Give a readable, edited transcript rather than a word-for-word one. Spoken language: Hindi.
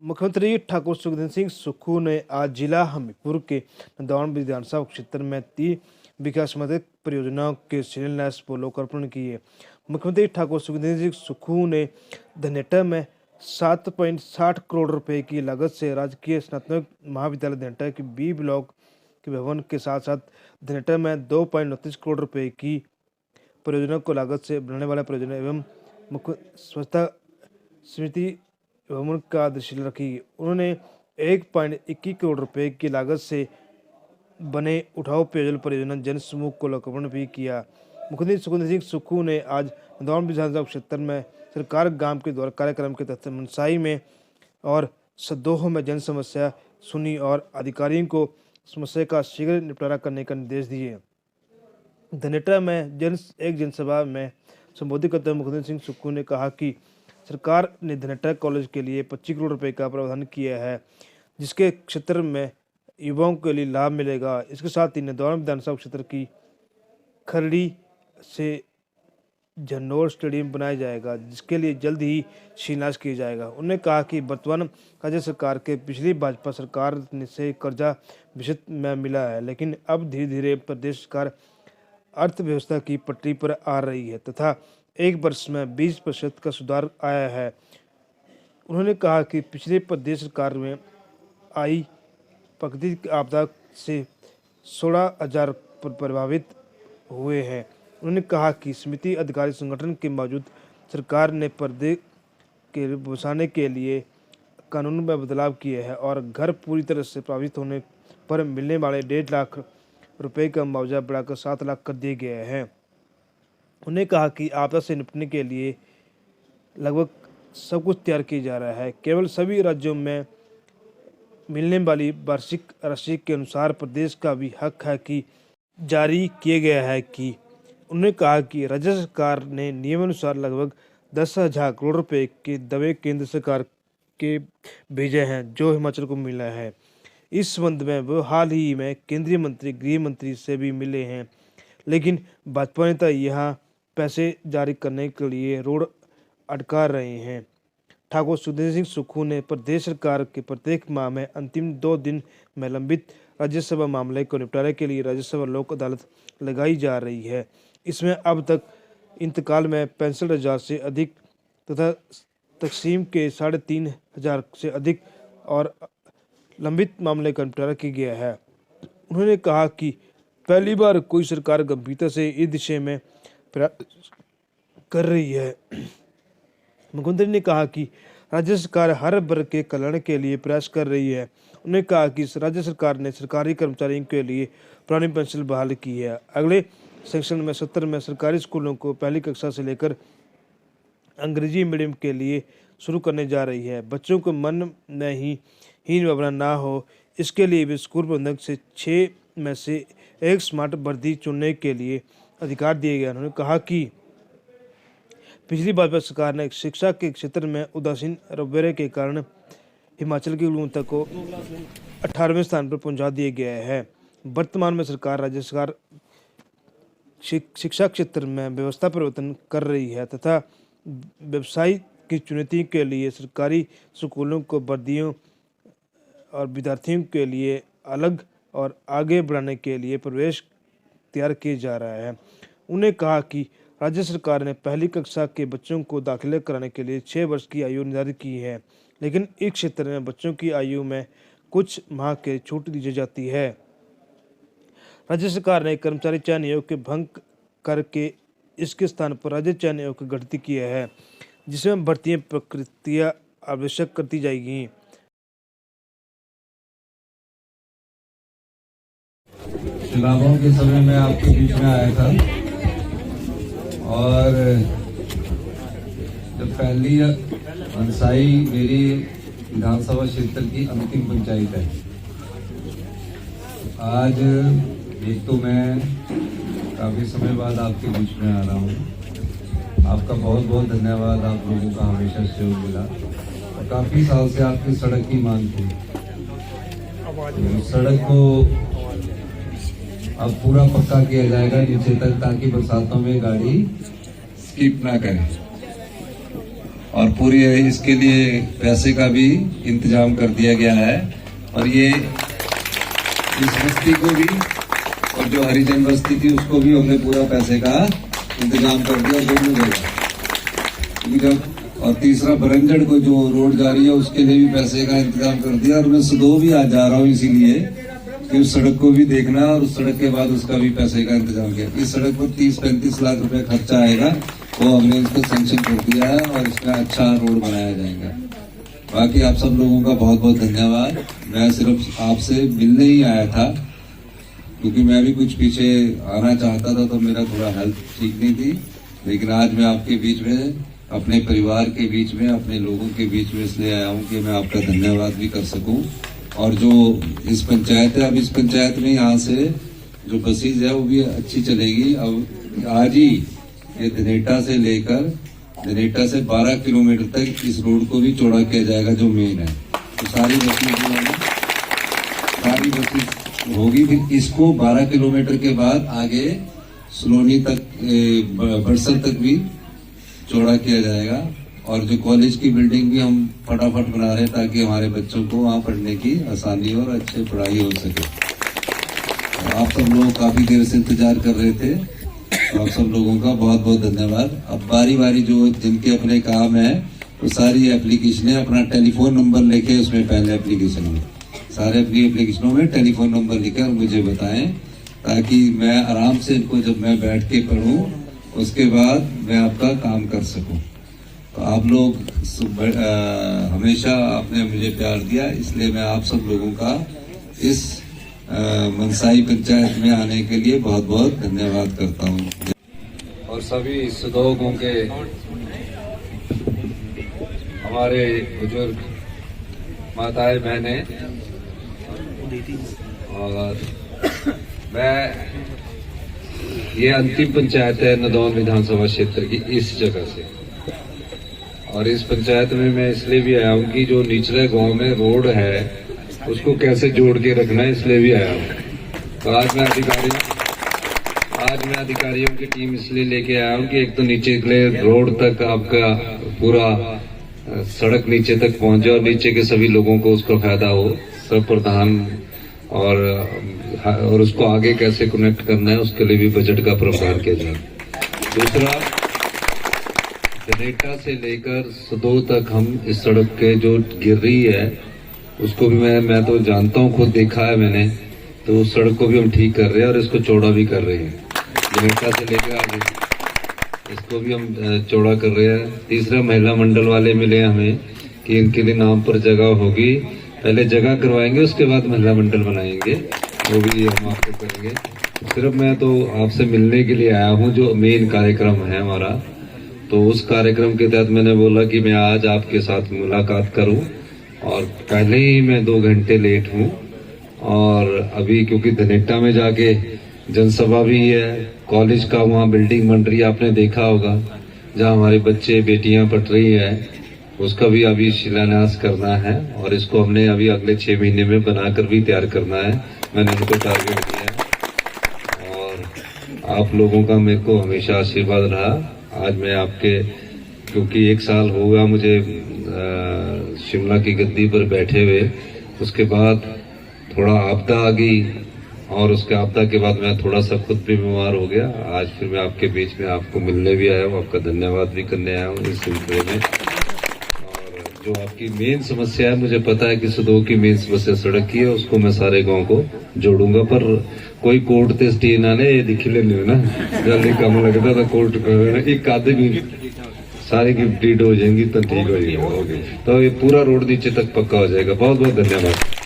मुख्यमंत्री ठाकुर सुखदेव सिंह सुक्खू ने आज जिला हमीरपुर के नंदौन विधानसभा क्षेत्र में 3 विकास संबंधित परियोजनाओं के शिलान्यास व लोकार्पण किए। मुख्यमंत्री ठाकुर सुखदेव सिंह सुक्खू ने धनेटा में 7.60 करोड़ रुपए की लागत से राजकीय स्नातक महाविद्यालय धनेटा के बी ब्लॉक के भवन के साथ साथ धनेटा में 2.29 करोड़ रुपए की परियोजना को लागत से बनाने वाला परियोजना एवं मुख्य स्वच्छता समिति भवन का आधारशिला रखी। उन्होंने 1.21 करोड़ रुपए की लागत से बने उठाऊ पेयजल परियोजना जन समूह को लोकार्पण भी किया। मुख्यमंत्री सुखदेव सिंह सुक्खू ने आज नंदौन विधानसभा क्षेत्र में सरकार गांव के द्वारा कार्यक्रम के तहत मनसाई में और सदोह में जन समस्या सुनी और अधिकारियों को समस्या का शीघ्र निपटारा करने का निर्देश दिए। धनेटा में एक जनसभा में संबोधित करते हुए मुख्यमंत्री सिंह सुक्खू ने कहा कि सरकार ने धनेटा कॉलेज के लिए 25 करोड़ रुपए का प्रावधान किया है, जिसके क्षेत्र में युवाओं के लिए लाभ मिलेगा। इसके साथ ही नंदौन विधानसभा क्षेत्र की खरड़ी से झंडोर स्टेडियम बनाया जाएगा, जिसके लिए जल्द ही शिलान्यास किया जाएगा। उन्होंने कहा कि वर्तमान राज्य सरकार के पिछली भाजपा सरकार से कर्जा विशेष में मिला है, लेकिन अब धीरे धीरे प्रदेश सरकार अर्थव्यवस्था की पटरी पर आ रही है तथा एक वर्ष में 20% का सुधार आया है। उन्होंने कहा कि पिछले प्रदेश सरकार में आई प्राकृतिक आपदा से 16,000 प्रभावित हुए हैं। उन्होंने कहा कि समिति अधिकारी संगठन के मौजूद सरकार ने पर्दे के बसाने के लिए कानून में बदलाव किए हैं और घर पूरी तरह से प्रभावित होने पर मिलने वाले 1.5 लाख रुपए का मुआवजा बढ़ाकर 7 लाख कर दिए गए हैं। उन्होंने कहा कि आपदा से निपटने के लिए लगभग सब कुछ तैयार किया जा रहा है। केवल सभी राज्यों में मिलने वाली वार्षिक राशि के अनुसार प्रदेश का भी हक है कि जारी किया गया है कि उन्होंने कहा कि राज्य सरकार ने नियमानुसार लगभग 10,000 करोड़ रुपए के दावे केंद्र सरकार के भेजे हैं, जो हिमाचल को मिला है। इस संबंध में वो हाल ही में केंद्रीय मंत्री गृह मंत्री से भी मिले हैं, लेकिन भाजपा नेता यहाँ पैसे जारी करने के लिए रोड अटका रहे हैं। ठाकुर सुखदेव सिंह सुक्खू ने प्रदेश सरकार के प्रत्येक माह में अंतिम 2 दिन में लंबित राज्यसभा मामले को निपटारे के लिए राज्यसभा लोक अदालत लगाई जा रही है। इसमें अब तक इंतकाल में 65,000 से अधिक तथा तकसीम के 3,500 से अधिक और लंबित मामले का निपटारा किया गया है। उन्होंने कहा कि पहली बार कोई सरकार गंभीरता से इस दिशा में प्रयास कर रही है। मुख्यमंत्री ने कहा कि राज्य सरकार हर वर्ग के कल्याण के लिए प्रयास कर रही है। उन्होंने कहा कि राज्य सरकार ने सरकारी कर्मचारियों के लिए पुरानी पेंशन बहाल की है। अगले सेक्शन में सत्र में सरकारी स्कूलों को पहली कक्षा से लेकर अंग्रेजी मीडियम के लिए शुरू करने जा रही है। बच्चों को मन में ही हीन भावना ना हो, इसके लिए भी स्कूल प्रबंधक से 6 में से 1 स्मार्ट वर्दी चुनने के लिए अधिकार दिए गए। उन्होंने कहा कि पिछली भाजपा सरकार ने शिक्षा के क्षेत्र में उदासीन रवैये के कारण हिमाचल की गुणवत्ता को 18वें स्थान पर पहुंचा दिया गया है। वर्तमान में राज्य सरकार शिक्षा क्षेत्र में व्यवस्था परिवर्तन कर रही है तथा व्यवसाय की चुनौती के लिए सरकारी स्कूलों को वर्दियों और विद्यार्थियों के लिए अलग और आगे बढ़ाने के लिए प्रवेश तैयार किया जा रहा है। उन्होंने कहा कि राज्य सरकार ने पहली कक्षा के बच्चों को दाखिले कराने के लिए 6 वर्ष की आयु निर्धारित की है, लेकिन इस क्षेत्र में बच्चों की आयु में कुछ माह के छूट दी जाती है। राज्य सरकार ने कर्मचारी चयन आयोग के भंग करके इसके स्थान पर राज्य चयन आयोग का गठन किया है, जिसमें भर्ती प्रक्रिया आवश्यक करती जाएगी। चुनावों के समय में आपके बीच में आया था और जब पहली मनसाई मेरी विधानसभा क्षेत्र की अंतिम पंचायत है। आज एक तो मैं काफी समय बाद आपके बीच में आ रहा हूँ। आपका बहुत बहुत धन्यवाद। आप लोगों का हमेशा सहयोग मिला और काफी साल से आपकी सड़क की मांग थी। सड़क को अब पूरा पक्का किया जाएगा नीचे तक, ताकि बरसातों में गाड़ी स्किप ना करे। और पूरी इसके लिए पैसे का भी इंतजाम कर दिया गया है। और ये इस बस्ती को भी और जो हरिजन बस्ती थी उसको भी हमने पूरा पैसे का इंतजाम कर दिया दोनों जगह। और तीसरा बरंजड़ को जो रोड जा रही है उसके लिए भी पैसे का इंतजाम कर दिया। और मैं सुदो भी आज जा रहा हूँ इसीलिए कि उस सड़क को भी देखना और उस सड़क के बाद उसका भी पैसे का इंतजाम किया। इस सड़क पर 30-35 लाख रुपए खर्चा आएगा, वो हमने इसको सैंक्शन कर दिया है और इसमें अच्छा रोड बनाया जाएगा। बाकी आप सब लोगों का बहुत बहुत धन्यवाद। मैं सिर्फ आपसे मिलने ही आया था क्योंकि मैं भी कुछ पीछे आना चाहता था, तो मेरा थोड़ा हेल्थ ठीक नहीं थी, लेकिन आज मैं आपके बीच में, अपने परिवार के बीच में, अपने लोगों के बीच में इसलिए आया हूँ कि मैं आपका धन्यवाद भी कर सकूँ। और जो इस पंचायत है, अब इस पंचायत में यहाँ से जो बसेज है वो भी अच्छी चलेगी। अब आज ही ये धनेटा से 12 किलोमीटर तक इस रोड को भी चौड़ा किया जाएगा जो मेन है। तो सारी बसेज होगी। फिर इसको 12 किलोमीटर के बाद आगे सलोनी तक, बरसर तक भी चौड़ा किया जाएगा। और जो कॉलेज की बिल्डिंग भी हम फटाफट बना रहे हैं ताकि हमारे बच्चों को वहाँ पढ़ने की आसानी और अच्छी पढ़ाई हो सके। और आप सब लोग काफी देर से इंतजार कर रहे थे, तो आप सब लोगों का बहुत बहुत धन्यवाद। अब बारी बारी जो जिनके अपने काम है वो सारी एप्लीकेशनें अपना टेलीफोन नंबर लेके, उसमें पहले एप्लीकेशन में सारे अपनी एप्लीकेशनों में टेलीफोन नंबर लिखे और मुझे बताएं, ताकि मैं आराम से इनको जब मैं बैठ के पढ़ूं उसके बाद मैं आपका काम कर सकूं। तो आप लोग हमेशा आपने मुझे प्यार दिया, इसलिए मैं आप सब लोगों का इस मनसाई पंचायत में आने के लिए बहुत बहुत धन्यवाद करता हूँ। और सभी सुदोगों के, हमारे बुजुर्ग माताएं बहनें, और मैं, ये अंतिम पंचायत है नदौन विधानसभा क्षेत्र की इस जगह से। और इस पंचायत में मैं इसलिए भी आया हूँ कि जो निचले गांव में रोड है उसको कैसे जोड़ के रखना है, इसलिए भी आया हूँ। तो आज मैं अधिकारियों की टीम इसलिए लेके आया हूँ कि एक तो नीचे रोड तक आपका पूरा सड़क नीचे तक पहुंचे और नीचे के सभी लोगों को उसका फायदा हो, सब प्रधान, और उसको आगे कैसे कनेक्ट करना है उसके लिए भी बजट का प्रावधान किया जाए। दूसरा, धनेटा से लेकर सदो तक हम इस सड़क के जो गिर रही है उसको भी मैं तो जानता हूँ, खुद देखा है मैंने, तो उस सड़क को भी हम ठीक कर रहे हैं और इसको चौड़ा भी कर रहे हैं। धनेटा से लेकर आगे इसको भी हम चौड़ा कर रहे हैं। तीसरा, महिला मंडल वाले मिले हमें कि इनके लिए नाम पर जगह होगी, पहले जगह करवाएंगे उसके बाद महिला मंडल बनाएंगे, वो भी हम आपको करेंगे। सिर्फ मैं तो आपसे मिलने के लिए आया हूँ, जो मेन कार्यक्रम है हमारा, तो उस कार्यक्रम के तहत मैंने बोला कि मैं आज आपके साथ मुलाकात करूं। और पहले ही मैं 2 घंटे लेट हूं, और अभी क्योंकि धनेटा में जाके जनसभा भी है, कॉलेज का वहाँ बिल्डिंग बन रही है, आपने देखा होगा, जहाँ हमारे बच्चे बेटियां पढ़ रही है, उसका भी अभी शिलान्यास करना है। और इसको हमने अभी अगले 6 महीने में बनाकर भी तैयार करना है, मैंने उनको टारगेट दिया है। और आप लोगों का मेरे को हमेशा आशीर्वाद रहा। आज मैं आपके, क्योंकि 1 साल होगा मुझे शिमला की गद्दी पर बैठे हुए, उसके बाद थोड़ा आपदा आ गई और उसके आपदा के बाद मैं थोड़ा सा खुद भी बीमार हो गया। आज फिर मैं आपके बीच में आपको मिलने भी आया हूँ, आपका धन्यवाद भी करने आया हूँ इस सिलसिले में। और जो आपकी मेन समस्या है, मुझे पता है कि सदो की मेन समस्या सड़क की है, उसको मैं सारे गाँव को जोड़ूंगा। पर कोई कोर्ट ते स्टे ना ने दिखले नहीं ना, जल्दी कम लगता था कोर्ट एक आधे भी सारी गिफ्ट हो जाएंगी तो ठीक हो जाएगी। तो ये पूरा रोड नीचे तक पक्का हो जाएगा। बहुत बहुत धन्यवाद।